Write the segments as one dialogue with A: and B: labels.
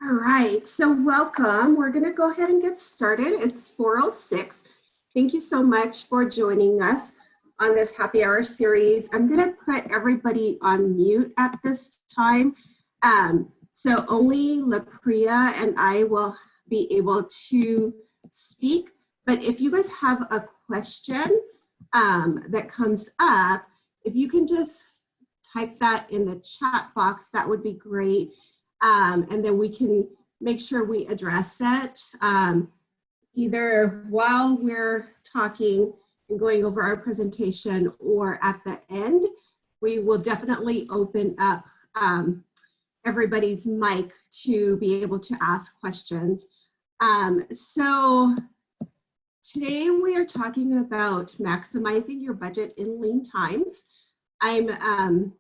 A: All right, so welcome. We're going to go ahead and get started. It's 4:06. Thank you so much for joining us on this happy hour series. I'm going to put everybody on mute at this time. So only LaPria and I will be able to speak. But if you guys have a question that comes up, if you can just type that in the chat box, that would be great. And then we can make sure we address it either while we're talking and going over our presentation or at the end. We will definitely open up everybody's mic to be able to ask questions. So today we are talking about maximizing your budget in lean times. I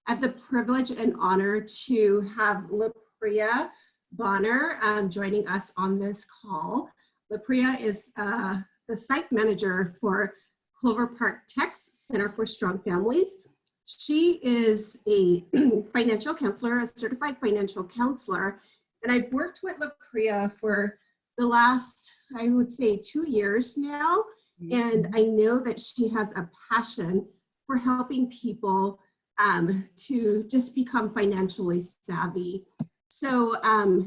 A: have the privilege and honor to have LaPria Bonner joining us on this call. LaPria is the site manager for Clover Park Tech's Center for Strong Families. She is a financial counselor, a certified financial counselor, and I've worked with LaPria for the last, I would say, 2 years now, and I know that she has a passion for helping people to just become financially savvy. So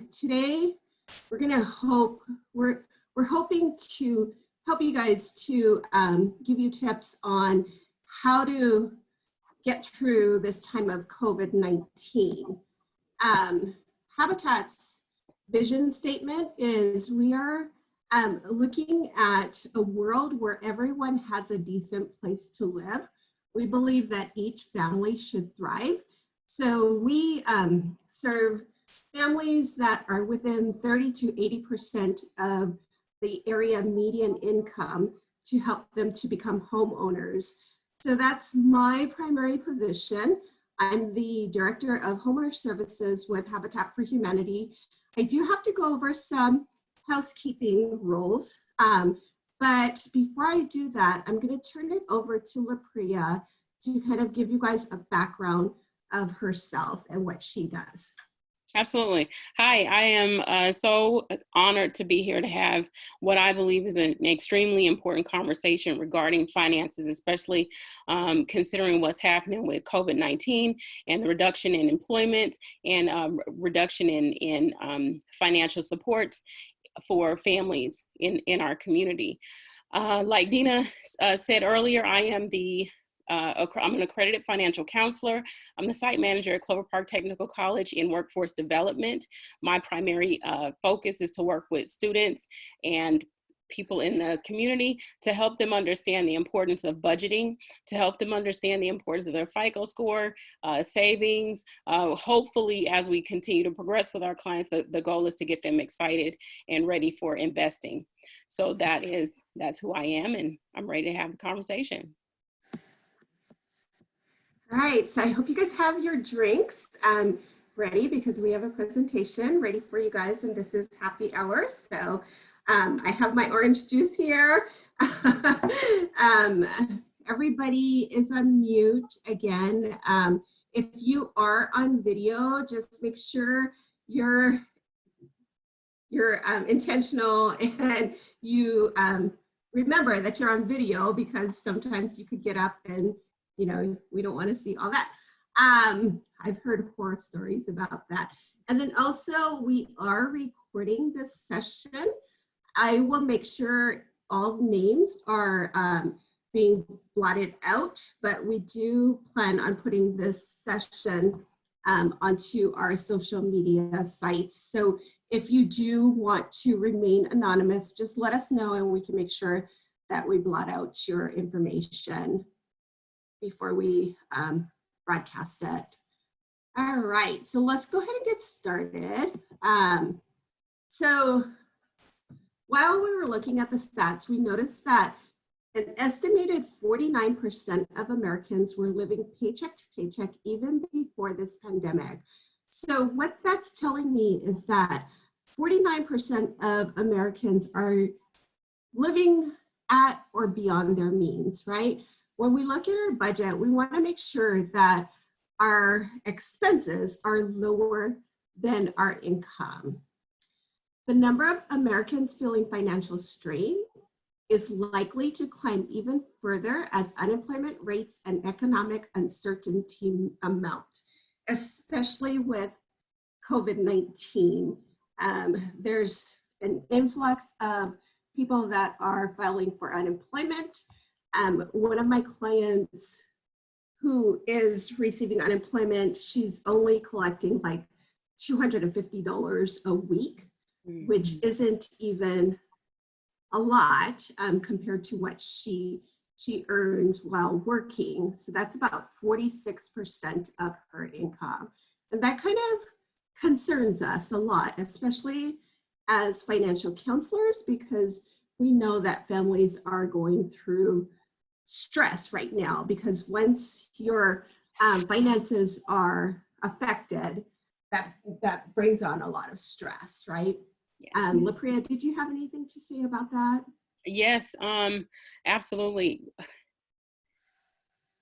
A: today we're hoping to help you guys to give you tips on how to get through this time of COVID-19. Habitat's vision statement is we are looking at a world where everyone has a decent place to live. We believe that each family should thrive. So we serve families that are within 30 to 80% of the area median income to help them to become homeowners. So that's my primary position. I'm the Director of Homeowner Services with Habitat for Humanity. I do have to go over some housekeeping rules. But before I do that, I'm going to turn it over to LaPria to kind of give you guys a background of herself and what she does.
B: Absolutely. Hi, I am so honored to be here to have what I believe is an extremely important conversation regarding finances, especially considering what's happening with COVID-19 and the reduction in employment and reduction in financial supports for families in our community. Like Deena said earlier, I am I'm an accredited financial counselor. I'm the site manager at Clover Park Technical College in workforce development. My primary focus is to work with students and people in the community to help them understand the importance of budgeting, to help them understand the importance of their FICO score, savings. Hopefully, as we continue to progress with our clients, the goal is to get them excited and ready for investing. So that's who I am, and I'm ready to have the conversation.
A: All right, so I hope you guys have your drinks ready because we have a presentation ready for you guys, and this is happy hour. So I have my orange juice here. Everybody is on mute again. If you are on video, just make sure you're intentional and you remember that you're on video, because sometimes you could get up and we don't want to see all that. I've heard horror stories about that. And then also we are recording this session. I will make sure all names are being blotted out, but we do plan on putting this session onto our social media sites. So if you do want to remain anonymous, just let us know and we can make sure that we blot out your information before we broadcast it. All right, so let's go ahead and get started. So while we were looking at the stats, we noticed that an estimated 49% of Americans were living paycheck to paycheck even before this pandemic. So what that's telling me is that 49% of Americans are living at or beyond their means, right? When we look at our budget, we want to make sure that our expenses are lower than our income. The number of Americans feeling financial strain is likely to climb even further as unemployment rates and economic uncertainty amount, especially with COVID-19. There's an influx of people that are filing for unemployment. One of my clients who is receiving unemployment, she's only collecting like $250 a week, which isn't even a lot compared to what she earns while working. So that's about 46% of her income. And that kind of concerns us a lot, especially as financial counselors, because we know that families are going through stress right now, because once your finances are affected, that brings on a lot of stress, right?
B: Yes.
A: LaPria, did you have anything to say about that?
B: Yes, absolutely.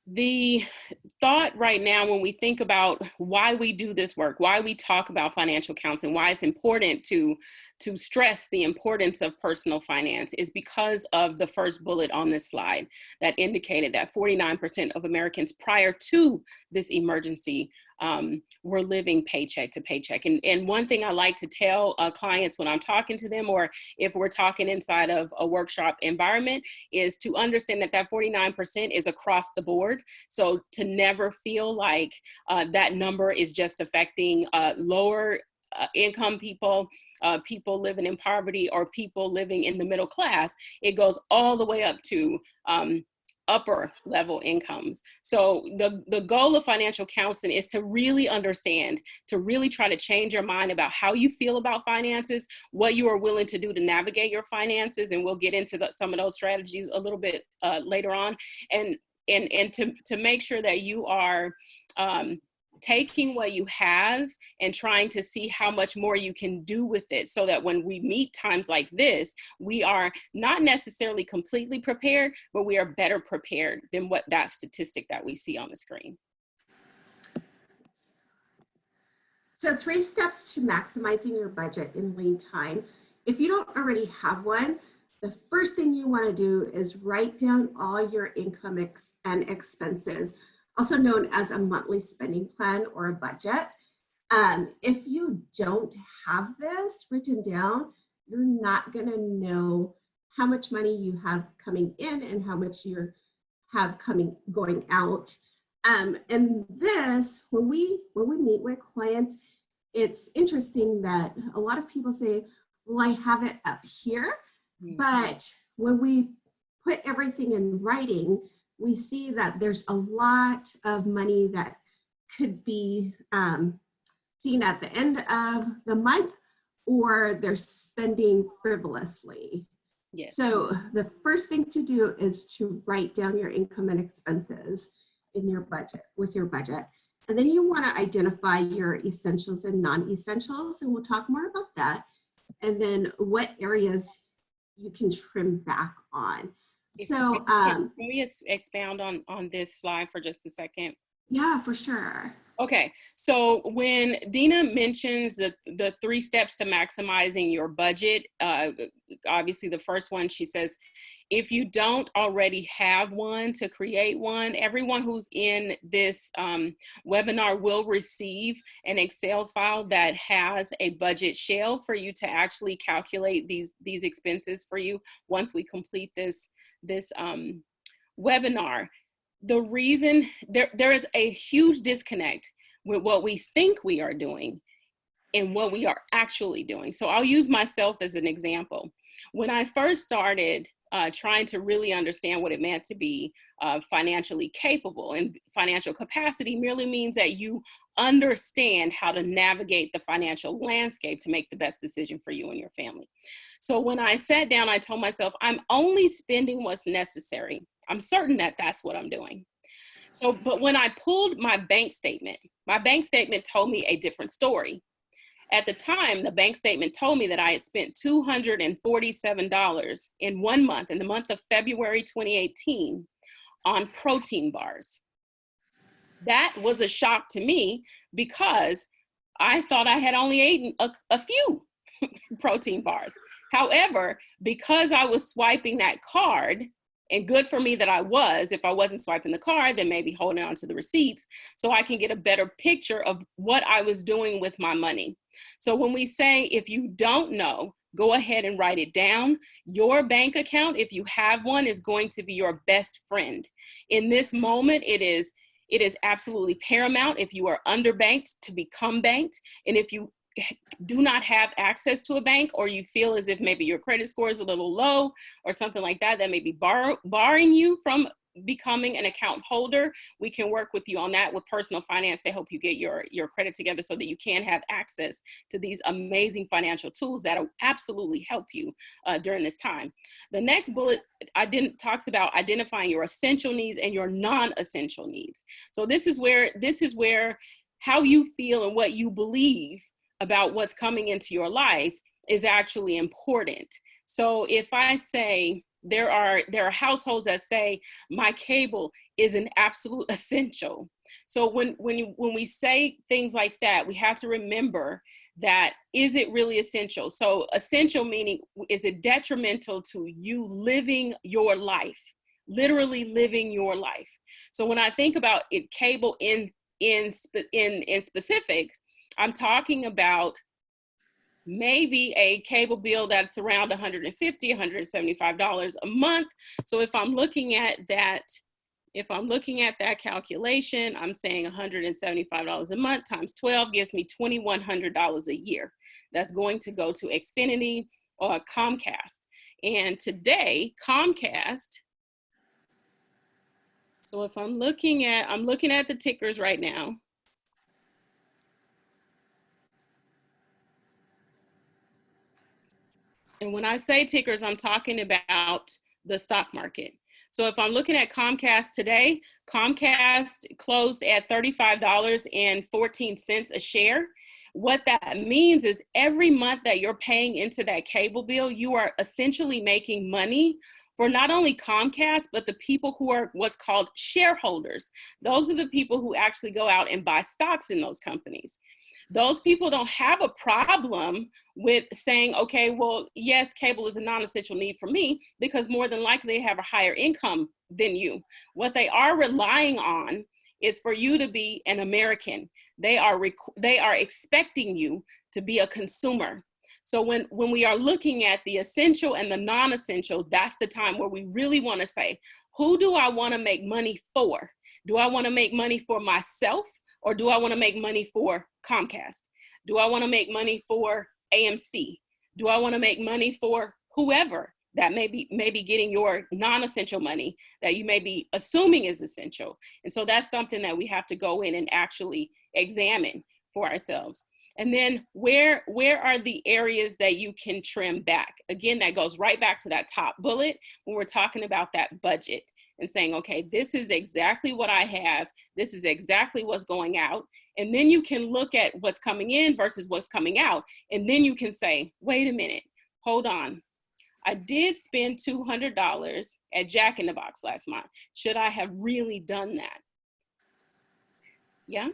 B: The thought right now, when we think about why we do this work, why we talk about financial counseling, why it's important to stress the importance of personal finance, is because of the first bullet on this slide that indicated that 49% of Americans prior to this emergency were living paycheck to paycheck. And one thing I like to tell clients when I'm talking to them, or if we're talking inside of a workshop environment, is to understand that that 49% is across the board. So to never feel like that number is just affecting lower income people, people living in poverty, or people living in the middle class. It goes all the way up to upper level incomes. So the goal of financial counseling is to really understand, to really try to change your mind about how you feel about finances, what you are willing to do to navigate your finances. And we'll get into some of those strategies a little bit later on. And to make sure that you are taking what you have and trying to see how much more you can do with it, so that when we meet times like this, we are not necessarily completely prepared, but we are better prepared than what that statistic that we see on the screen.
A: So 3 steps to maximizing your budget in lean time. If you don't already have one, the first thing you want to do is write down all your income and expenses, also known as a monthly spending plan or a budget. If you don't have this written down, you're not going to know how much money you have coming in and how much you have going out. And this, when we meet with clients, it's interesting that a lot of people say, well, I have it up here. But when we put everything in writing, we see that there's a lot of money that could be seen at the end of the month, or they're spending frivolously. Yes. So the first thing to do is to write down your income and expenses in your budget, with your budget. And then you want to identify your essentials and non-essentials, and we'll talk more about that. And then what areas you can trim back on. So
B: can we expound on this slide for just a second?
A: Yeah, for sure.
B: Okay, so when Deena mentions the 3 steps to maximizing your budget, obviously the first one, she says, if you don't already have one, to create one. Everyone who's in this webinar will receive an Excel file that has a budget shell for you to actually calculate these expenses for you once we complete this webinar. The reason there is a huge disconnect with what we think we are doing and what we are actually doing. So I'll use myself as an example. When I first started trying to really understand what it meant to be financially capable, and financial capacity merely means that you understand how to navigate the financial landscape to make the best decision for you and your family. So when I sat down, I told myself, I'm only spending what's necessary. I'm certain that that's what I'm doing. So, but when I pulled my bank statement told me a different story. At the time, the bank statement told me that I had spent $247 in 1 month, in the month of February 2018, on protein bars. That was a shock to me, because I thought I had only eaten a few protein bars. However, because I was swiping that card, and good for me that I was, if I wasn't swiping the card, then maybe holding on to the receipts so I can get a better picture of what I was doing with my money. So when we say, if you don't know, go ahead and write it down. Your bank account, if you have one, is going to be your best friend. In this moment, it is absolutely paramount, if you are underbanked, to become banked. And if you do not have access to a bank, or you feel as if maybe your credit score is a little low or something like that, that may be barring you from becoming an account holder, we can work with you on that with personal finance to help you get your credit together so that you can have access to these amazing financial tools that will absolutely help you during this time. The next bullet talks about identifying your essential needs and your non-essential needs. So this is where how you feel and what you believe about what's coming into your life is actually important. So if I say, there are households that say my cable is an absolute essential. So when we say things like that, we have to remember that, is it really essential? So essential meaning, is it detrimental to you living your life, literally living your life? So when I think about it, cable in specifics, I'm talking about maybe a cable bill that's around $150, $175 a month. So if I'm looking at that calculation, I'm saying $175 a month times 12 gives me $2,100 a year. That's going to go to Xfinity or Comcast. And today, Comcast, so if I'm looking at the tickers right now. And when I say tickers, I'm talking about the stock market. So if I'm looking at Comcast today, Comcast closed at $35.14 a share. What that means is every month that you're paying into that cable bill, you are essentially making money for not only Comcast, but the people who are what's called shareholders. Those are the people who actually go out and buy stocks in those companies. Those people don't have a problem with saying, okay, well, yes, cable is a non-essential need for me, because more than likely they have a higher income than you. What they are relying on is for you to be an American. They are expecting you to be a consumer. So when we are looking at the essential and the non-essential, that's the time where we really want to say, who do I want to make money for? Do I want to make money for myself? Or do I want to make money for Comcast? Do I want to make money for AMC? Do I want to make money for whoever that may be getting your non-essential money that you may be assuming is essential? And so that's something that we have to go in and actually examine for ourselves. And then where are the areas that you can trim back? Again, that goes right back to that top bullet when we're talking about that budget and saying, okay, this is exactly what I have. This is exactly what's going out. And then you can look at what's coming in versus what's coming out. And then you can say, wait a minute, hold on. I did spend $200 at Jack in the Box last month. Should I have really done that? Yeah?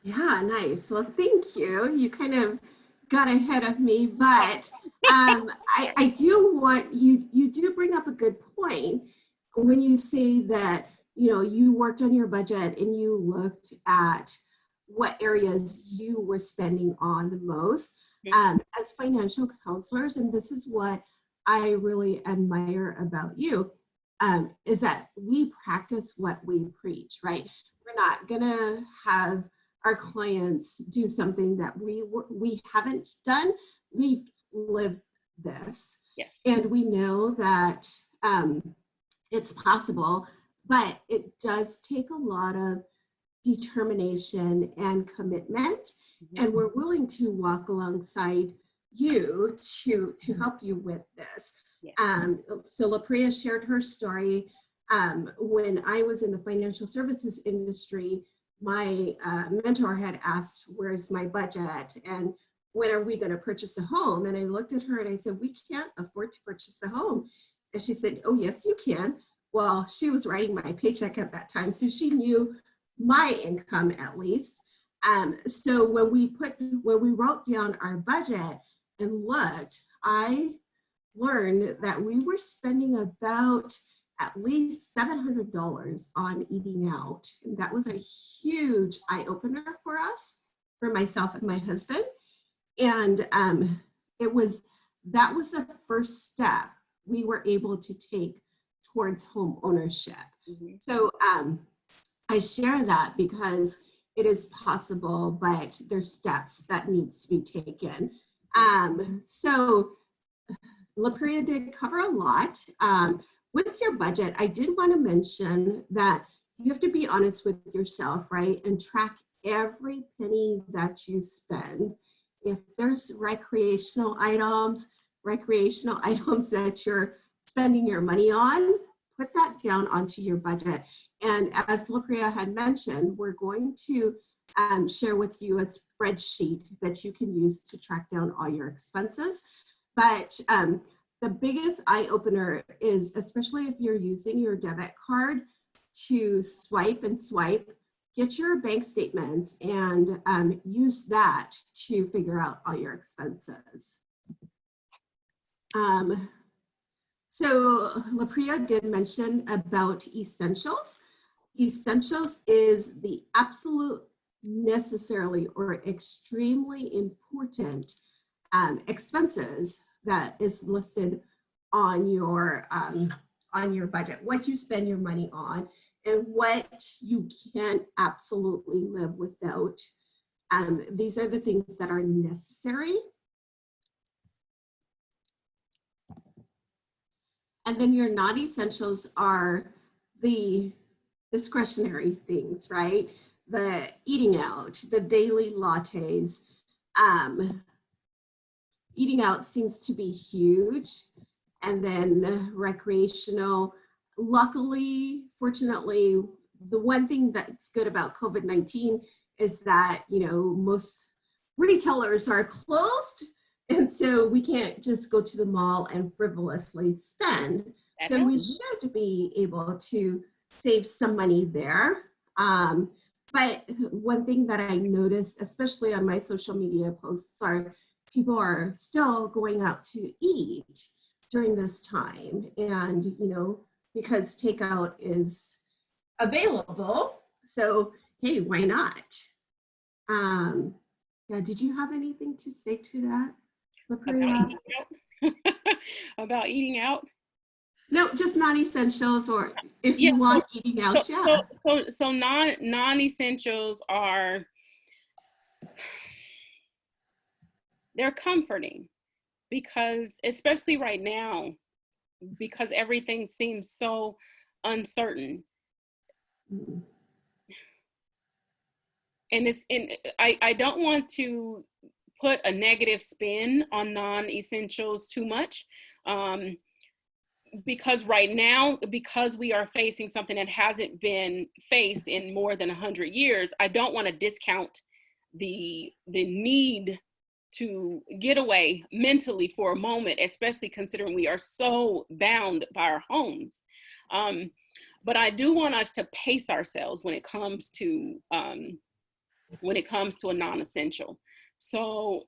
A: Yeah, nice. Well, thank you. You kind of got ahead of me, but I do want, you do bring up a good point when you say that, you worked on your budget and you looked at what areas you were spending on the most as financial counselors. And this is what I really admire about you, is that we practice what we preach, right? We're not gonna have our clients do something that we haven't done. We've lived this.
B: Yes.
A: And we know that it's possible, but it does take a lot of determination and commitment. Mm-hmm. And we're willing to walk alongside you to help you with this. Yeah. So LaPria shared her story. When I was in the financial services industry, my mentor had asked, where's my budget? And when are we going to purchase a home? And I looked at her and I said, we can't afford to purchase a home. And she said, oh, yes, you can. Well, she was writing my paycheck at that time, so she knew my income at least. So when we wrote down our budget and looked, I learned that we were spending about at least $700 on eating out. And that was a huge eye opener for us, for myself and my husband. And that was the first step we were able to take towards home ownership. Mm-hmm. So I share that because it is possible, but there's steps that needs to be taken. So LaPria did cover a lot. With your budget, I did want to mention that you have to be honest with yourself, right? And track every penny that you spend. If there's recreational items that you're spending your money on, put that down onto your budget. And as LaPria had mentioned, we're going to share with you a spreadsheet that you can use to track down all your expenses. But the biggest eye opener is, especially if you're using your debit card to swipe, get your bank statements and use that to figure out all your expenses. So LaPria did mention about essentials. Essentials is the absolute necessarily or extremely important expenses that is listed on your budget, what you spend your money on and what you can't absolutely live without. These are the things that are necessary. And then your non-essentials are the discretionary things, right? The eating out, the daily lattes. Eating out seems to be huge. And then recreational. Luckily, fortunately, the one thing that's good about COVID-19 is that, most retailers are closed. And so we can't just go to the mall and frivolously spend. So we should be able to save some money there. But one thing that I noticed, especially on my social media posts, are people are still going out to eat during this time. And, because takeout is available. So, hey, why not? Yeah, did you have anything to say to that, LaPria?
B: About eating out?
A: No, just non-essentials, or if you want eating out,
B: So non-essentials are, they're comforting because, especially right now, because everything seems so uncertain. Mm-hmm. And I don't want to put a negative spin on non-essentials too much. Because right now, because we are facing something that hasn't been faced in more than 100 years, I don't want to discount the need to get away mentally for a moment, especially considering we are so bound by our homes. But I do want us to pace ourselves when it comes to a non-essential. So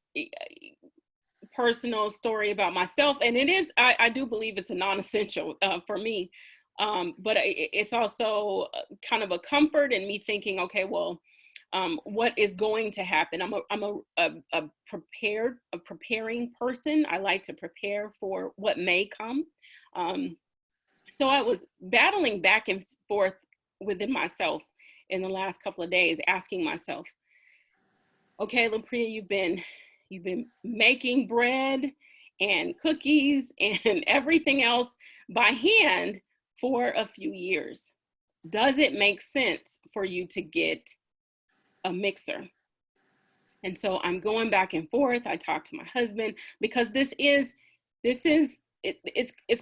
B: personal story about myself, and it is, I do believe it's a non-essential for me, but it's also kind of a comfort in me thinking, okay, well, what is going to happen? I'm a preparing person. I like to prepare for what may come. So I was battling back and forth within myself in the last couple of days, asking myself, okay, LaPria, you've been making bread and cookies and everything else by hand for a few years. Does it make sense for you to get a mixer? And so I'm going back and forth. I talked to my husband because it's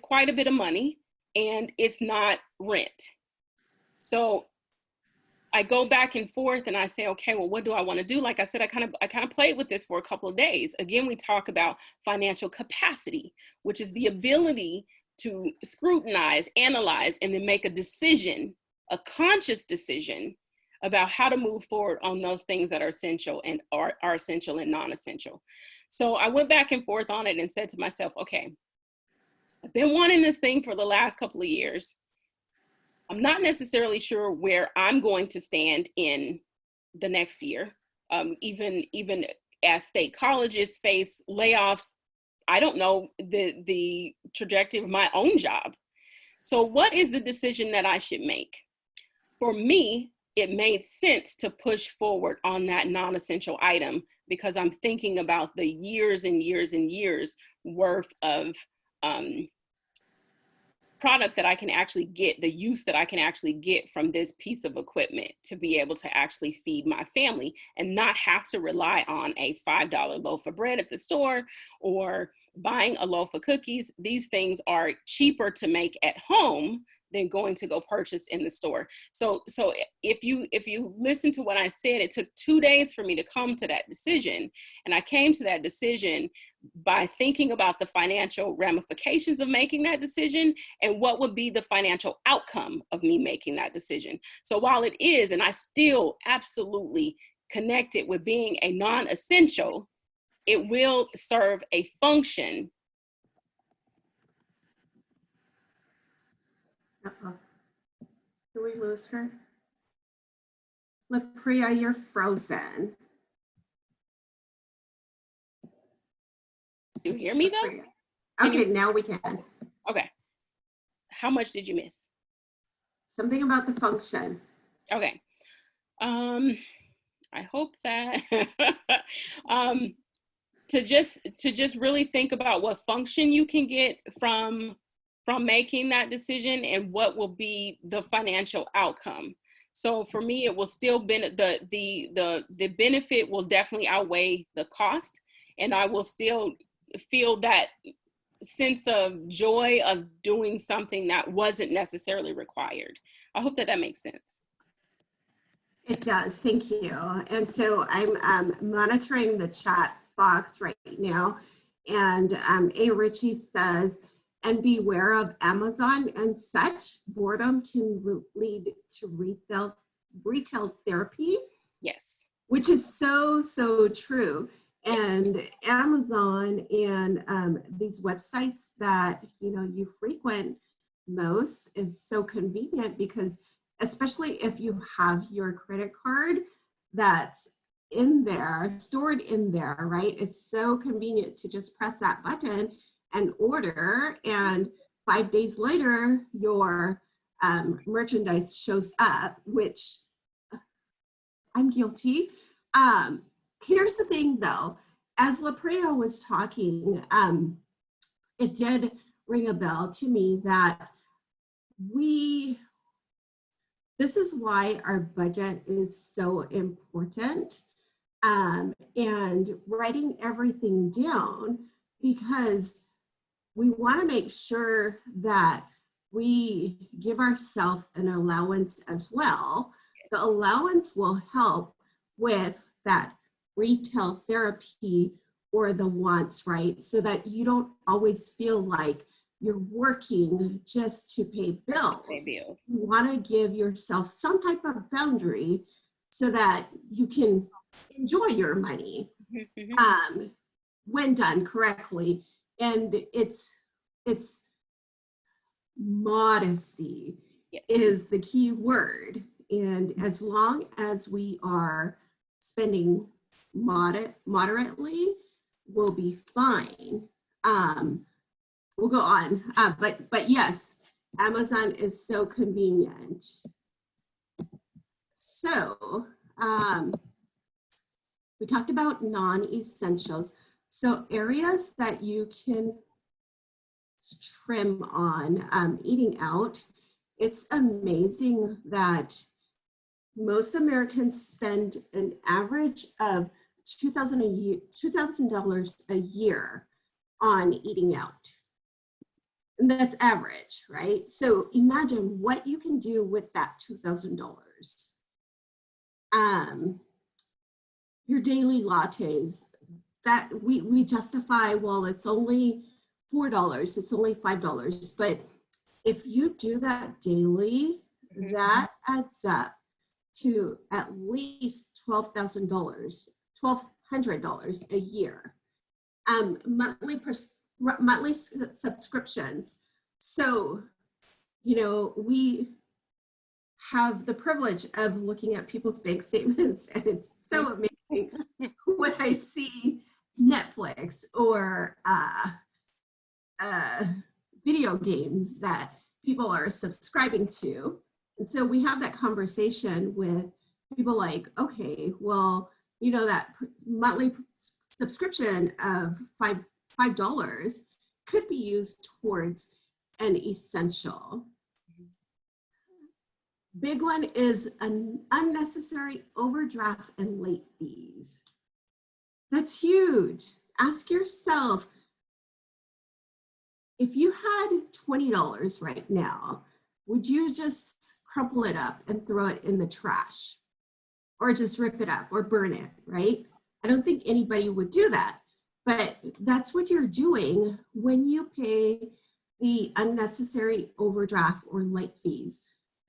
B: quite a bit of money and it's not rent. So I go back and forth and I say, okay, well, what do I want to do? Like I said, I kind of played with this for a couple of days. Again, we talk about financial capacity, which is the ability to scrutinize, analyze, and then make a decision, a conscious decision about how to move forward on those things that are essential and are essential and non-essential. So I went back and forth on it and said to myself, okay, I've been wanting this thing for the last couple of years. I'm not necessarily sure where I'm going to stand in the next year. Even as state colleges face layoffs, I don't know the trajectory of my own job. So what is the decision that I should make? For me, it made sense to push forward on that non-essential item because I'm thinking about the years and years and years worth of product that I can actually get, the use that I can actually get from this piece of equipment to be able to actually feed my family and not have to rely on a $5 loaf of bread at the store or buying a loaf of cookies. These things are cheaper to make at home than going to go purchase in the store. So if you listen to what I said, it took 2 days for me to come to that decision. And I came to that decision by thinking about the financial ramifications of making that decision and what would be the financial outcome of me making that decision. So while it is, and I still absolutely connect it with being a non-essential, it will serve a function.
A: Uh-oh. Did we lose her? LaPria, you're frozen.
B: Do you hear me though?
A: LaPria. Okay, now we can.
B: Okay. How much did you miss?
A: Something about the function.
B: Okay. I hope that to just really think about what function you can get from making that decision and what will be the financial outcome. So for me, it will still the benefit will definitely outweigh the cost, and I will still feel that sense of joy of doing something that wasn't necessarily required. I hope that makes sense.
A: It does, thank you. And so I'm monitoring the chat box right now, and A. Ritchie says, and beware of Amazon and such. Boredom can lead to retail therapy.
B: Yes.
A: Which is so true. And Amazon and these websites that you frequent most is so convenient because especially if you have your credit card that's in there, stored in there, right? It's so convenient to just press that button and order, and 5 days later, your merchandise shows up, which I'm guilty. Here's the thing though, as LaPria was talking, it did ring a bell to me that this is why our budget is so important, and writing everything down, because we want to make sure that we give ourselves an allowance as well. The allowance will help with that retail therapy or the wants, right? So that you don't always feel like you're working just to pay bills. You want to give yourself some type of boundary so that you can enjoy your money when done correctly. And it's modesty is the key word. And as long as we are spending moderately, we'll be fine. We'll go on. But yes, Amazon is so convenient. So we talked about non-essentials. So areas that you can trim on eating out. It's amazing that most Americans spend an average of $2,000 a year on eating out. And that's average, right? So imagine what you can do with that $2,000. Your daily lattes, that we justify, well, it's only $4, it's only $5. But if you do that daily, that adds up to at least $1,200 a year. Monthly subscriptions. So, you know, we have the privilege of looking at people's bank statements, and it's so amazing when I see Netflix or video games that people are subscribing to. And so we have that conversation with people like, okay, well, you know, that monthly subscription of $5 could be used towards an essential. Big one is an unnecessary overdraft and late fees. That's huge. Ask yourself, if you had $20 right now, would you just crumple it up and throw it in the trash? Or just rip it up or burn it, right? I don't think anybody would do that, but that's what you're doing when you pay the unnecessary overdraft or late fees,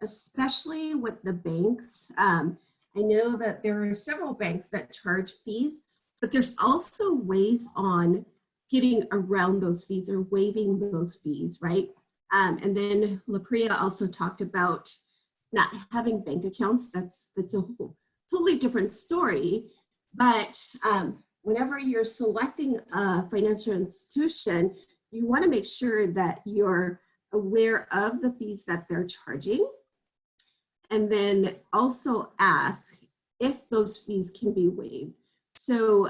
A: especially with the banks. I know that there are several banks that charge fees, but there's also ways on getting around those fees or waiving those fees, right? And then LaPria also talked about not having bank accounts. That's a whole totally different story. But whenever you're selecting a financial institution, you want to make sure that you're aware of the fees that they're charging, and then also ask if those fees can be waived. So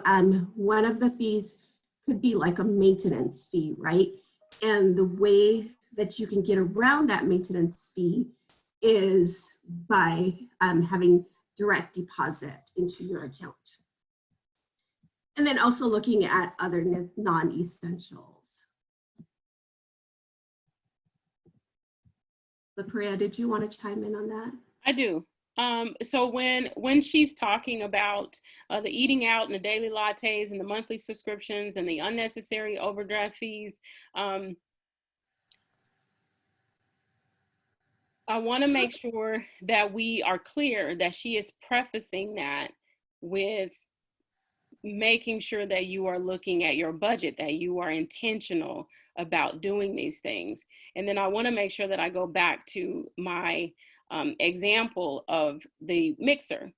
A: one of the fees could be like a maintenance fee, right? And the way that you can get around that maintenance fee is by having direct deposit into your account. And then also looking at other non-essentials. LaPria, did you want to chime in on that?
B: I do. So when she's talking about the eating out and the daily lattes and the monthly subscriptions and the unnecessary overdraft fees, I want to make sure that we are clear that she is prefacing that with making sure that you are looking at your budget, that you are intentional about doing these things. And then I want to make sure that I go back to my example of the mixer.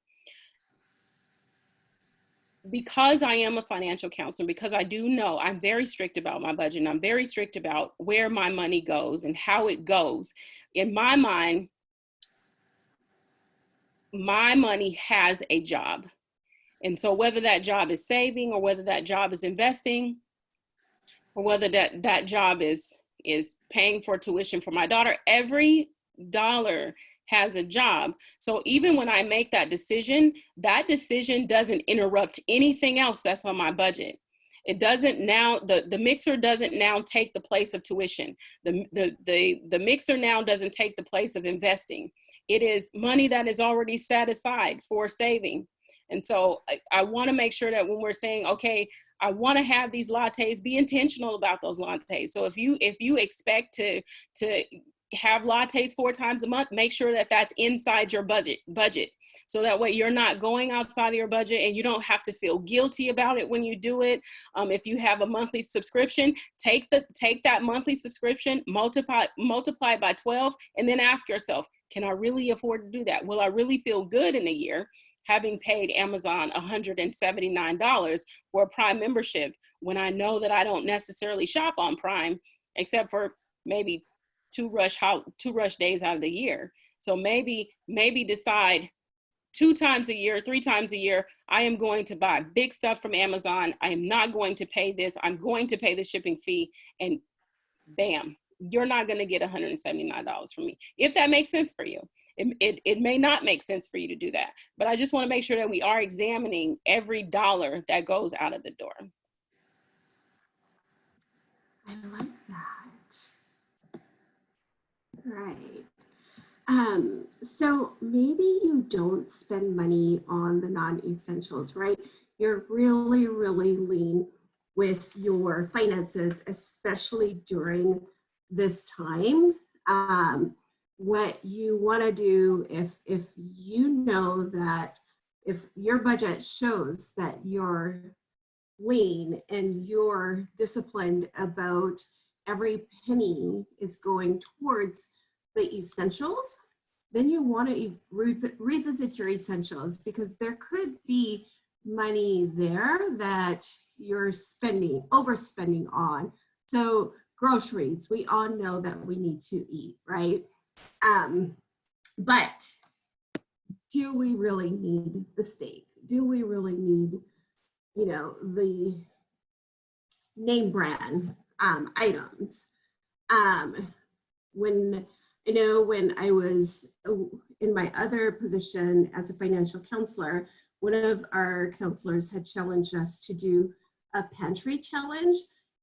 B: Because I am a financial counselor, because I do know I'm very strict about my budget, and I'm very strict about where my money goes and how it goes. In my mind, my money has a job. And so whether that job is saving or whether that job is investing or whether that job is paying for tuition for my daughter, every dollar has a job. So even when I make that decision doesn't interrupt anything else that's on my budget. It doesn't now, the mixer doesn't now take the place of tuition. The mixer now doesn't take the place of investing. It is money that is already set aside for saving. And so I want to make sure that when we're saying, okay, I want to have these lattes, be intentional about those lattes. So if you expect to have lattes 4 times a month, make sure that that's inside your budget. So that way you're not going outside of your budget and you don't have to feel guilty about it when you do it. If you have a monthly subscription, take that monthly subscription, multiply by 12, and then ask yourself, can I really afford to do that? Will I really feel good in a year having paid Amazon $179 for a Prime membership when I know that I don't necessarily shop on Prime except for maybe two rush days out of the year? So maybe decide 2 times a year, 3 times a year, I am going to buy big stuff from Amazon. I am not going to pay this. I'm going to pay the shipping fee, and bam, you're not going to get $179 from me. If that makes sense for you. It may not make sense for you to do that, but I just want to make sure that we are examining every dollar that goes out of the door.
A: I like that. Right. So maybe you don't spend money on the non-essentials, right? You're really, really lean with your finances, especially during this time. what you want to do, if you know that if your budget shows that you're lean and you're disciplined about every penny is going towards the essentials, then you want to revisit your essentials, because there could be money there that you're overspending on. So groceries, we all know that we need to eat, right? But do we really need the steak? Do we really need, the name brand items? When I was in my other position as a financial counselor, one of our counselors had challenged us to do a pantry challenge,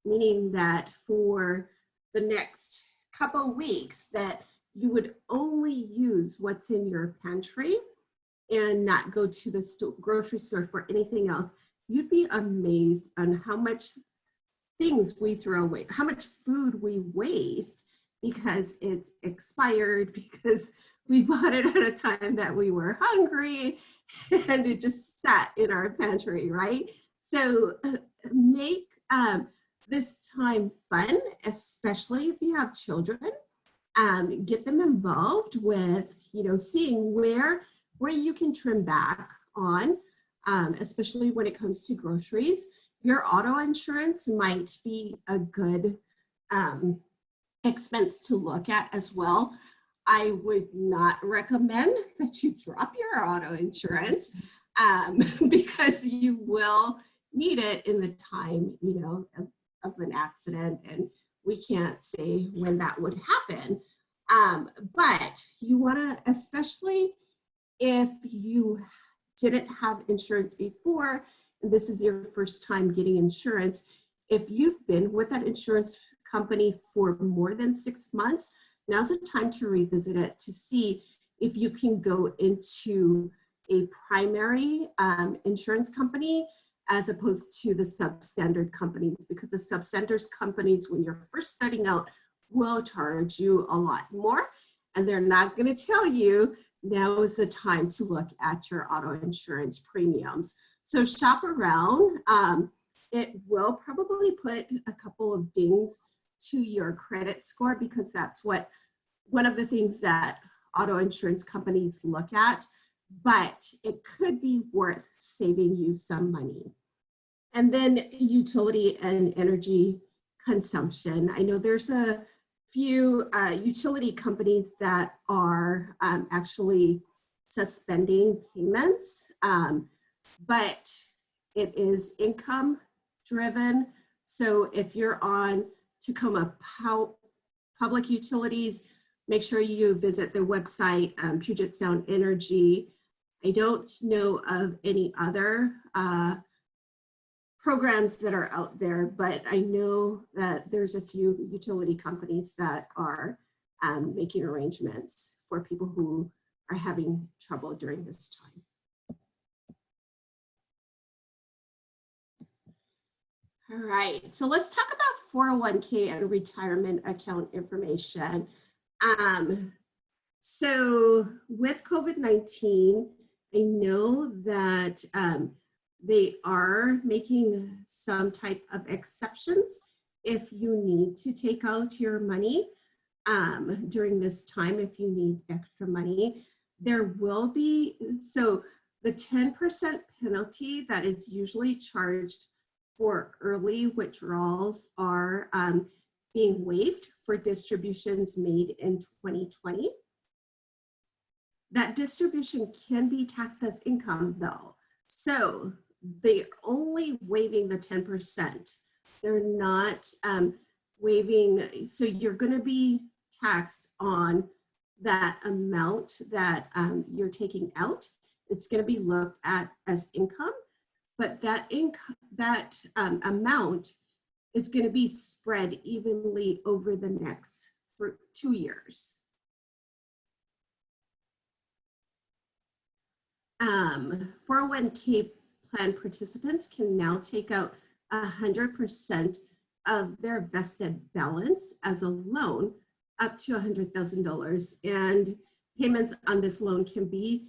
A: meaning that for the next couple weeks that you would only use what's in your pantry and not go to the grocery store for anything else. You'd be amazed on how much things we throw away, how much food we waste because it's expired, because we bought it at a time that we were hungry and it just sat in our pantry, right? So make this time fun, especially if you have children. Get them involved with, seeing where you can trim back on, especially when it comes to groceries. Your auto insurance might be a good expense to look at as well. I would not recommend that you drop your auto insurance because you will need it in the time, of an accident, and we can't say when that would happen. But you want to, especially if you didn't have insurance before, and this is your first time getting insurance, if you've been with that insurance company for more than 6 months, now's the time to revisit it to see if you can go into a primary insurance company as opposed to the substandard companies, because the substandard companies, when you're first starting out, will charge you a lot more, and they're not going to tell you now is the time to look at your auto insurance premiums. So shop around. It will probably put a couple of dings to your credit score, because that's one of the things that auto insurance companies look at, but it could be worth saving you some money. And then utility and energy consumption. I know there's a few utility companies that are actually suspending payments, but it is income driven. So if you're on Tacoma Public Utilities, make sure you visit the website, Puget Sound Energy. I don't know of any other programs that are out there, but I know that there's a few utility companies that are making arrangements for people who are having trouble during this time. All right, so let's talk about 401k and retirement account information. So with COVID-19, I know that they are making some type of exceptions if you need to take out your money during this time. If you need extra money, there will be, so the 10% penalty that is usually charged for early withdrawals are being waived for distributions made in 2020. That distribution can be taxed as income though. So they're only waiving the 10%. They're not waiving, so you're going to be taxed on that amount that you're taking out. It's going to be looked at as income, but that amount is going to be spread evenly over the next 2 years. 401k plan participants can now take out 100% of their vested balance as a loan up to $100,000, and payments on this loan can be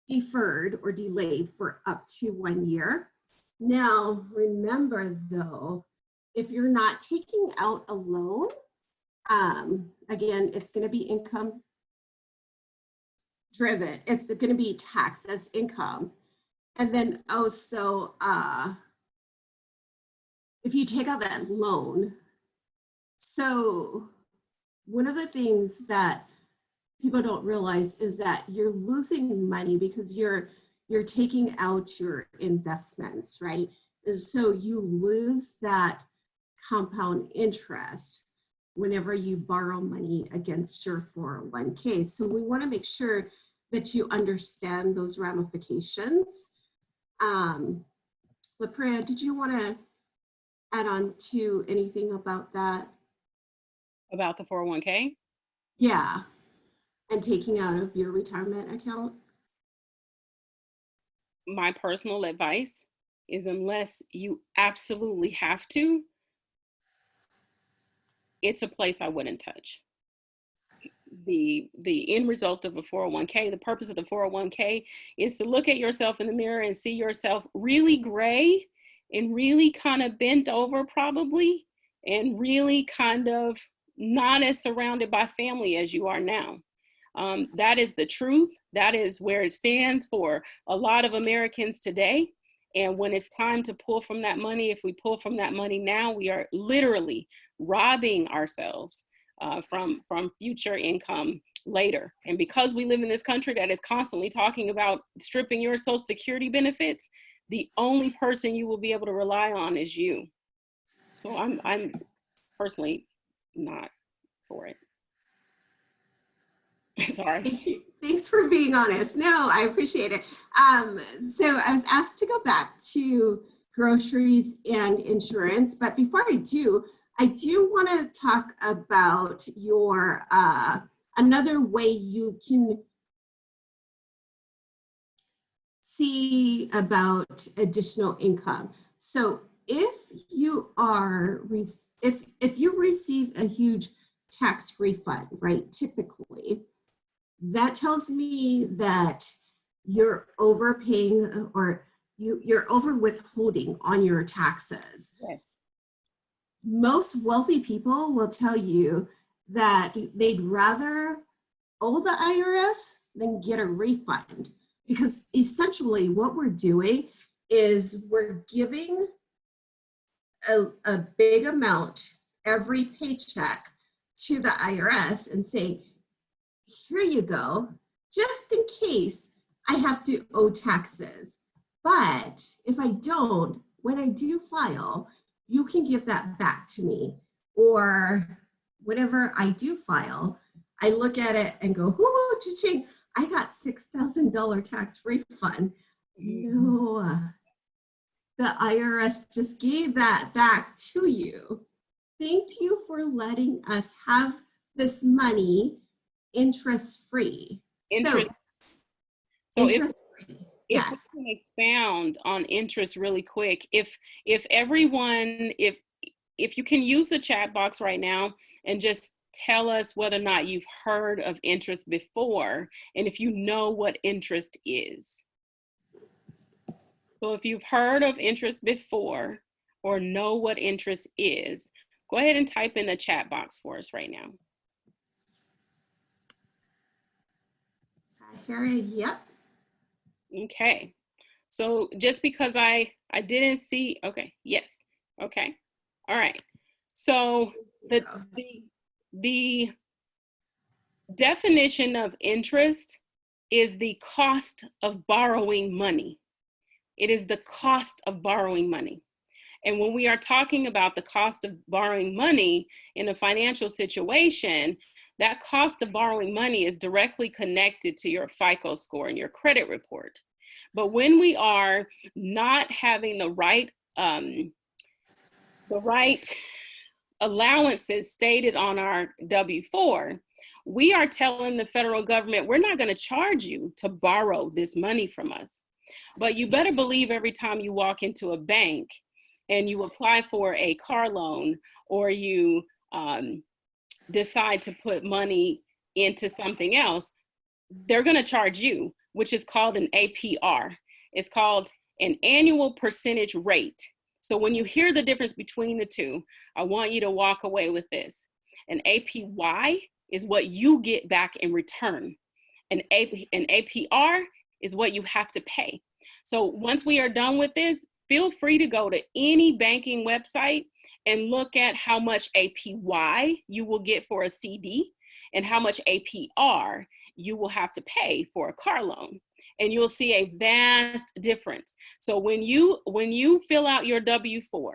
A: deferred or delayed for up to 1 year. Now, remember though, if you're not taking out a loan, again, it's going to be income driven. It's going to be taxed as income. And then also, if you take out that loan, so one of the things that people don't realize is that you're losing money because you're taking out your investments, right? And so you lose that compound interest whenever you borrow money against your 401k. So we want to make sure that you understand those ramifications. LaPria, did you want to add on to anything about that?
B: About the 401k?
A: Yeah, and taking out of your retirement account?
B: My personal advice is, unless you absolutely have to, it's a place I wouldn't touch. The end result of a 401k, the purpose of the 401k is to look at yourself in the mirror and see yourself really gray and really kind of bent over probably, and really kind of not as surrounded by family as you are now. That is the truth. That is where it stands for a lot of Americans today. And when it's time to pull from that money, if we pull from that money now, we are literally robbing ourselves from future income later. And because we live in this country that is constantly talking about stripping your Social Security benefits, the only person you will be able to rely on is you. So I'm personally not for it. Sorry.
A: Thanks for being honest. No, I appreciate it. So I was asked to go back to groceries and insurance, but before I do want to talk about your another way you can see about additional income. So if you are if you receive a huge tax refund, right, typically, that tells me that you're overpaying or you're over withholding on your taxes.
B: Yes.
A: Most wealthy people will tell you that they'd rather owe the IRS than get a refund, because essentially what we're doing is we're giving a big amount every paycheck to the IRS and saying, here you go, just in case I have to owe taxes. But if I don't, when I do file, you can give that back to me. Or whenever I do file, I look at it and go, whoo, cha-ching, I got $6,000 tax refund. No, the IRS just gave that back to you. Thank you for letting us have this money interest-free.
B: Interest.
A: So
B: If we can expound on interest really quick, if everyone, if you can use the chat box right now and just tell us whether or not you've heard of interest before, and if you know what interest is. So if you've heard of interest before or know what interest is, go ahead and type in the chat box for us right now.
A: Harry, yep.
B: Okay. So just because I didn't see, okay, yes, okay, all right. So the definition of interest is the cost of borrowing money. It is the cost of borrowing money. And when we are talking about the cost of borrowing money in a financial situation, that cost of borrowing money is directly connected to your FICO score and your credit report. But when we are not having the right allowances stated on our W-4, we are telling the federal government, we're not going to charge you to borrow this money from us. But you better believe every time you walk into a bank and you apply for a car loan, or you decide to put money into something else, they're going to charge you, which is called an APR. It's called an annual percentage rate. So when you hear the difference between the two, I want you to walk away with this. An APY is what you get back in return. An APR is what you have to pay. So once we are done with this, feel free to go to any banking website and look at how much APY you will get for a CD and how much APR you will have to pay for a car loan. And you'll see a vast difference. So when you fill out your W-4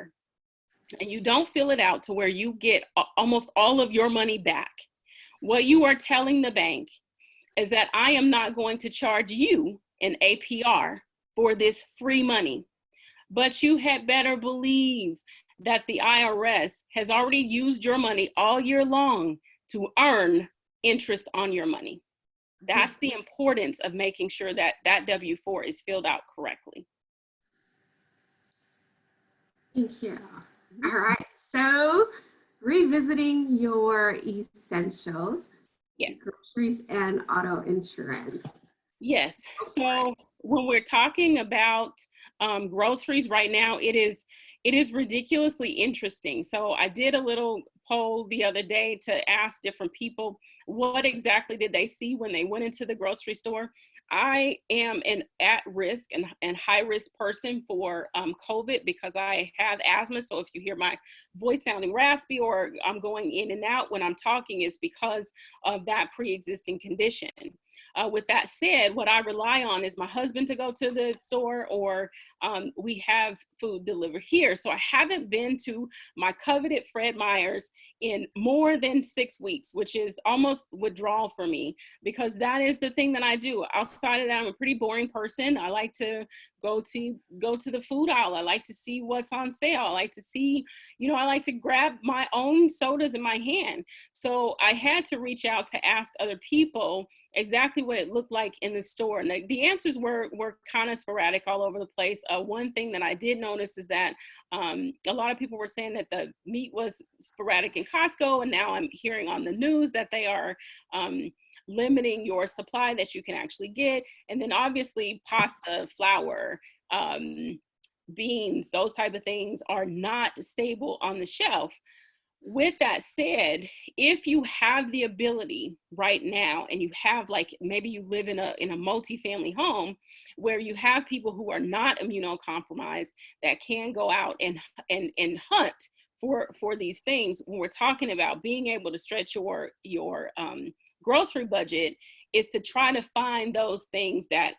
B: and you don't fill it out to where you get almost all of your money back, what you are telling the bank is that I am not going to charge you an APR for this free money. But you had better believe that the IRS has already used your money all year long to earn interest on your money. That's the importance of making sure that that W-4 is filled out correctly.
A: Thank you. All right, so revisiting your essentials.
B: Yes.
A: Groceries and auto insurance.
B: Yes. So when we're talking about groceries right now, it is ridiculously interesting. So I did a little poll the other day to ask different people what exactly did they see when they went into the grocery store. I am an at-risk and high-risk person for COVID because I have asthma. So if you hear my voice sounding raspy or I'm going in and out when I'm talking, it's because of that pre-existing condition. With that said, what I rely on is my husband to go to the store, or we have food delivered here. So I haven't been to my coveted Fred Meyer's in more than 6 weeks, which is almost withdrawal for me, because that is the thing that I do. Outside of that, I'm a pretty boring person. I like to go to the food aisle. I like to see what's on sale. I like to see, I like to grab my own sodas in my hand. So I had to reach out to ask other people exactly what it looked like in the store. And the answers were kind of sporadic all over the place. One thing that I did notice is that a lot of people were saying that the meat was sporadic in Costco, and now I'm hearing on the news that they are limiting your supply that you can actually get. And then obviously pasta, flour, beans, those type of things are not stable on the shelf. With that said, if you have the ability right now, and you have, like, maybe you live in a multi-family home where you have people who are not immunocompromised that can go out and hunt for these things, when we're talking about being able to stretch your grocery budget, is to try to find those things that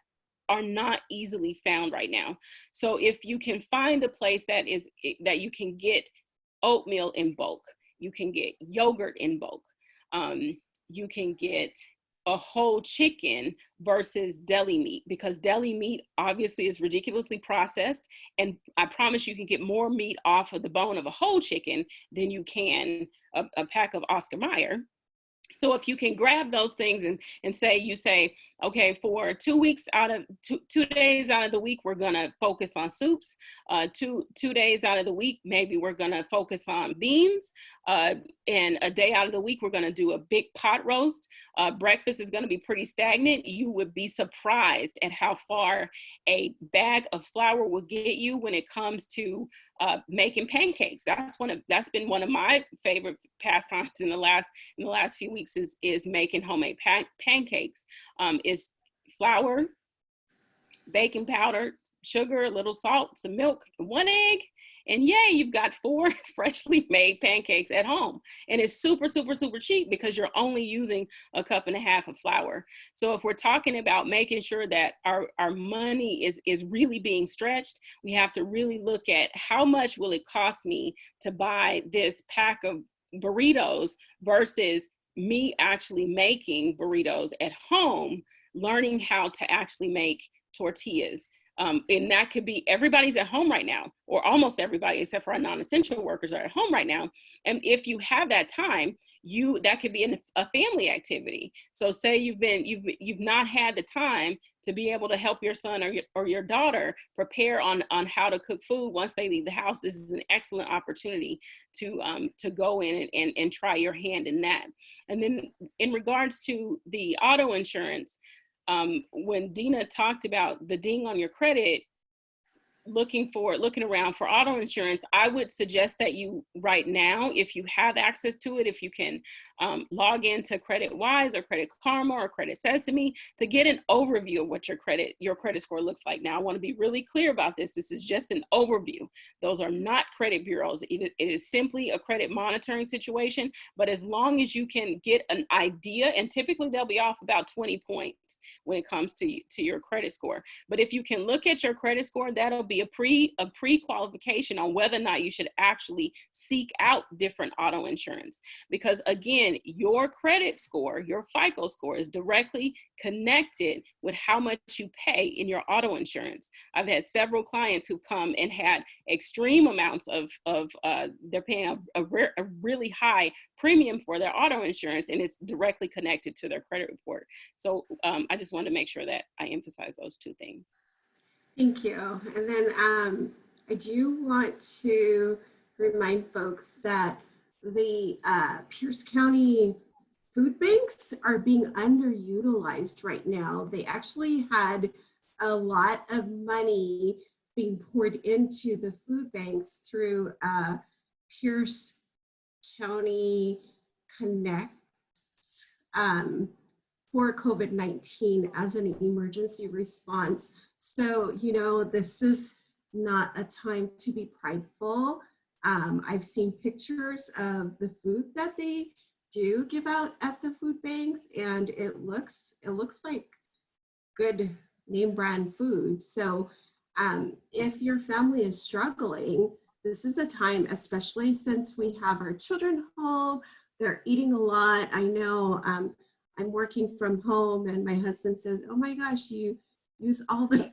B: are not easily found right now. So if you can find a place that you can get oatmeal in bulk, you can get yogurt in bulk, you can get a whole chicken versus deli meat, because deli meat obviously is ridiculously processed, and I promise you can get more meat off of the bone of a whole chicken than you can a pack of Oscar Mayer. So if you can grab those things and say, okay, for 2 weeks out of 2 days out of the week, we're going to focus on soups. 2 days out of the week, maybe we're going to focus on beans. And a day out of the week, we're going to do a big pot roast. Breakfast is going to be pretty stagnant. You would be surprised at how far a bag of flour will get you when it comes to making pancakes. That's been one of my favorite pastimes in the last few weeks is making homemade pancakes. Is flour, baking powder, sugar, a little salt, some milk, 1 egg, and yay, you've got 4 freshly made pancakes at home. And it's super, super, super cheap because you're only using 1.5 cups of flour. So if we're talking about making sure that our money is really being stretched, we have to really look at how much will it cost me to buy this pack of burritos versus me actually making burritos at home, learning how to actually make tortillas, And that could be everybody's at home right now, or almost everybody except for our non-essential workers are at home right now. And if you have that time, that could be a family activity. So say you've not had the time to be able to help your son or your daughter prepare on how to cook food once they leave the house. This is an excellent opportunity to go in and try your hand in that. And then in regards to the auto insurance, when Deena talked about the ding on your credit, looking around for auto insurance, I would suggest that you right now, if you have access to it, if you can log into CreditWise or Credit Karma or Credit Sesame to get an overview of what your credit score looks like. Now, I want to be really clear about this. This is just an overview. Those are not credit bureaus. It is simply a credit monitoring situation. But as long as you can get an idea, and typically they'll be off about 20 points when it comes to your credit score. But if you can look at your credit score, that'll be a pre-qualification on whether or not you should actually seek out different auto insurance. Because again, your credit score, your FICO score, is directly connected with how much you pay in your auto insurance. I've had several clients who come and had extreme amounts of they're paying a really high premium for their auto insurance, and it's directly connected to their credit report. So I just wanted to make sure that I emphasize those two things.
A: Thank you. And then I do want to remind folks that the Pierce County food banks are being underutilized right now. They actually had a lot of money being poured into the food banks through Pierce County Connects for COVID-19 as an emergency response. So, this is not a time to be prideful. I've seen pictures of the food that they do give out at the food banks, and it looks like good name brand food. So if your family is struggling, this is a time, especially since we have our children home, they're eating a lot. I know I'm working from home and my husband says, oh my gosh, you use all the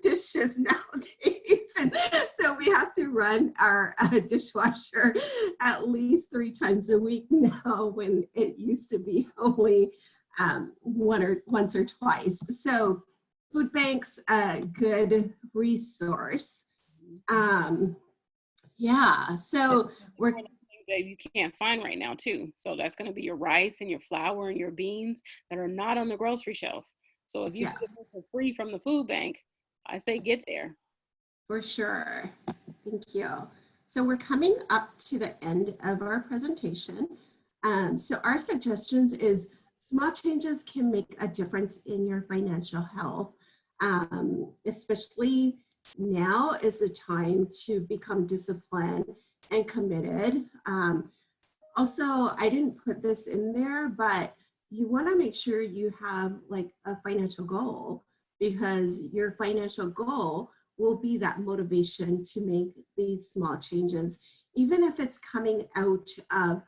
A: dishes nowadays. And so we have to run our dishwasher at least 3 times a week now, when it used to be only once or twice. So food banks, a good resource. Yeah, so we're
B: that you can't find right now too. So that's going to be your rice and your flour and your beans that are not on the grocery shelf. So if you get this for free from the food bank, I say get there.
A: For sure. Thank you. So we're coming up to the end of our presentation. So our suggestions is small changes can make a difference in your financial health, especially now is the time to become disciplined and committed. Also, I didn't put this in there, but you want to make sure you have like a financial goal, because your financial goal will be that motivation to make these small changes, even if it's coming out of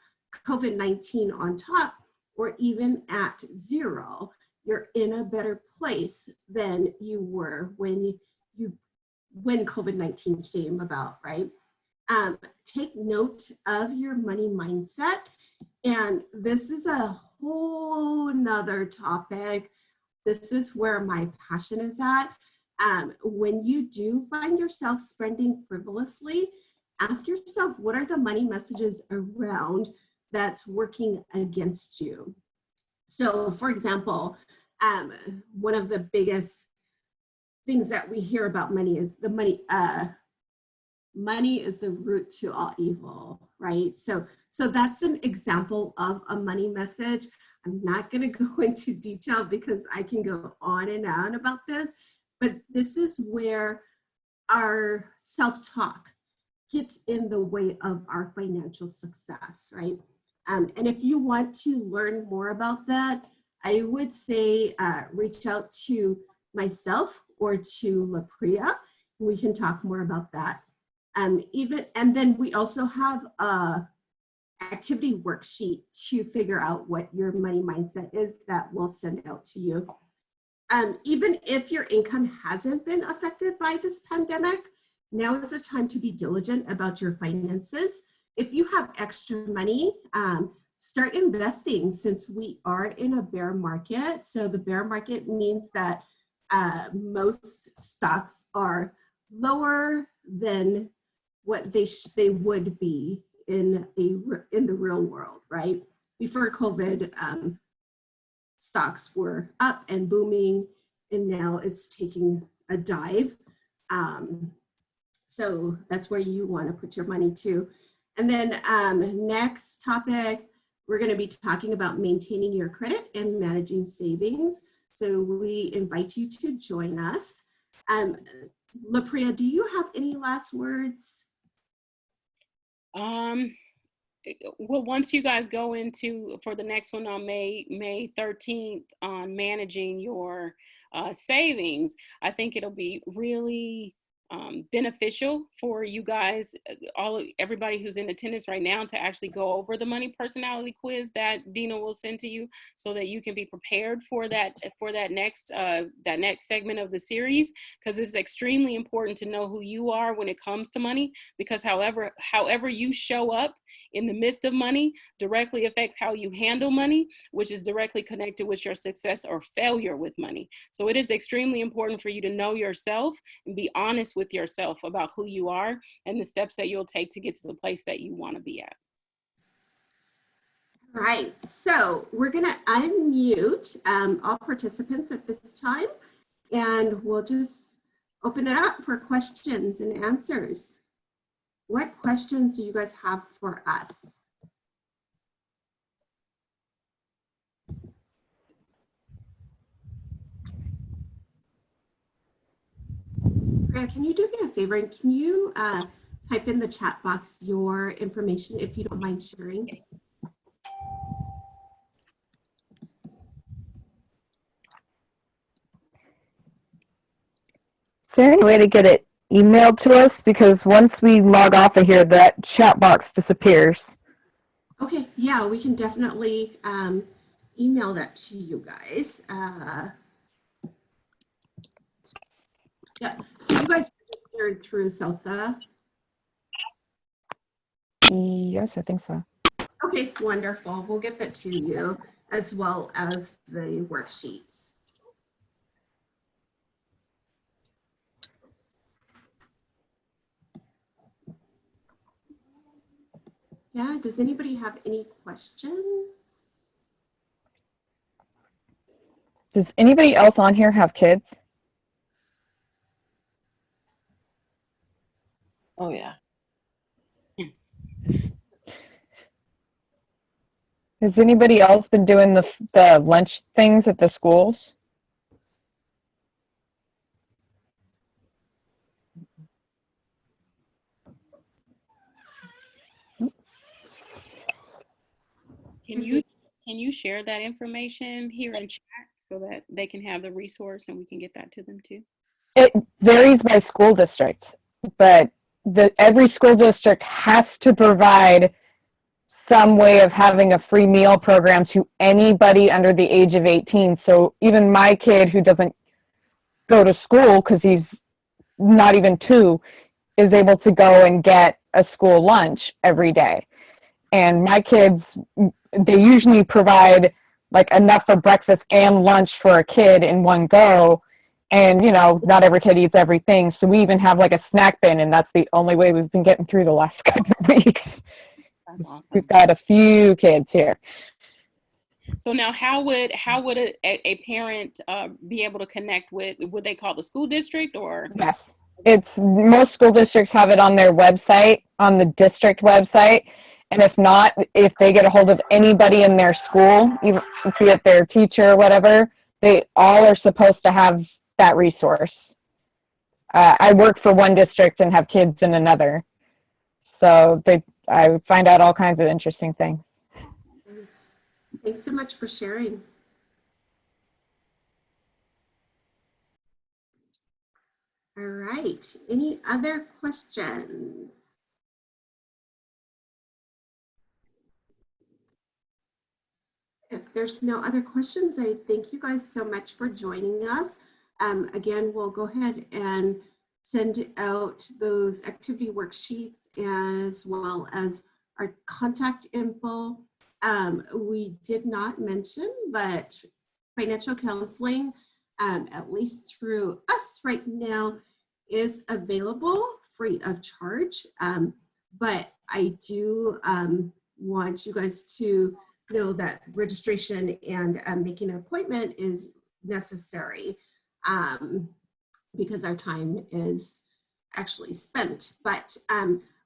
A: COVID-19 on top, or even at 0, you're in a better place than you were when COVID-19 came about, right? Take note of your money mindset. And this is a whole nother topic. This is where my passion is at. When you do find yourself spending frivolously, ask yourself, what are the money messages around that's working against you? So for example, one of the biggest things that we hear about money is money is the root to all evil, right? So that's an example of a money message. I'm not going to go into detail because I can go on and on about this, but this is where our self-talk gets in the way of our financial success, right? And if you want to learn more about that, I would say reach out to myself or to LaPria. We can talk more about that. And then we also have a activity worksheet to figure out what your money mindset is that we'll send out to you. Even if your income hasn't been affected by this pandemic, now is the time to be diligent about your finances. If you have extra money, start investing, since we are in a bear market. So the bear market means that most stocks are lower than what they would be in the real world, right? Before COVID, stocks were up and booming, and now it's taking a dive. So that's where you want to put your money too. And then next topic, we're going to be talking about maintaining your credit and managing savings. So we invite you to join us. LaPria, do you have any last words?
B: Well, once you guys go into for the next one on May 13th on managing your savings, I think it'll be really beneficial for you guys, everybody who's in attendance right now, to actually go over the money personality quiz that Deena will send to you, so that you can be prepared for that next segment of the series, because it's extremely important to know who you are when it comes to money, because however you show up in the midst of money directly affects how you handle money, which is directly connected with your success or failure with money. So it is extremely important for you to know yourself and be honest with yourself about who you are and the steps that you'll take to get to the place that you want to be at.
A: All right, so we're going to unmute all participants at this time, and we'll just open it up for questions and answers. What questions do you guys have for us? Can you do me a favor, and can you type in the chat box your information if you don't mind sharing?
C: Is there any way to get it emailed to us? Because once we log off of here, that chat box disappears.
A: Okay, yeah, we can definitely email that to you guys. Yeah, so you guys registered through SALSA?
C: Yes, I think so.
A: Okay, wonderful. We'll get that to you, as well as the worksheets. Yeah, does anybody have any questions?
C: Does anybody else on here have kids?
D: Oh, yeah.
C: Has anybody else been doing the lunch things at the schools?
B: Can you share that information here in chat so that they can have the resource and we can get that to them too?
C: It varies by school district, but every school district has to provide some way of having a free meal program to anybody under the age of 18. So even my kid, who doesn't go to school because he's not even 2, is able to go and get a school lunch every day. And my kids, they usually provide like enough for breakfast and lunch for a kid in one go. And, you know, not every kid eats everything. So we even have like a snack bin, and that's the only way we've been getting through the last couple of weeks.
B: That's awesome.
C: We've got a few kids here.
B: So now how would a parent be able to connect with, would they call the school district or?
C: Yes. Most school districts have it on their website, on the district website. And if not, if they get a hold of anybody in their school, even be it their teacher or whatever, they all are supposed to have that resource. I work for one district and have kids in another. So I find out all kinds of interesting things.
A: Thanks so much for sharing. All right, any other questions? If there's no other questions, I thank you guys so much for joining us. Again, we'll go ahead and send out those activity worksheets as well as our contact info. We did not mention, but financial counseling, at least through us right now, is available free of charge. But I do want you guys to know that registration and making an appointment is necessary because our time is actually spent. But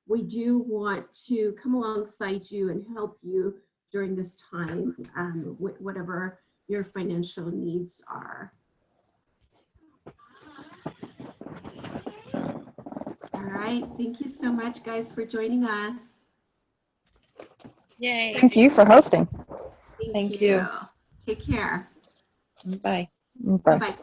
A: we do want to come alongside you and help you during this time, whatever your financial needs are. All right, thank you so much, guys, for joining us.
B: Yay.
C: Thank you for hosting.
A: Thank you. Take care.
D: Bye.
C: Bye.
A: Bye-bye.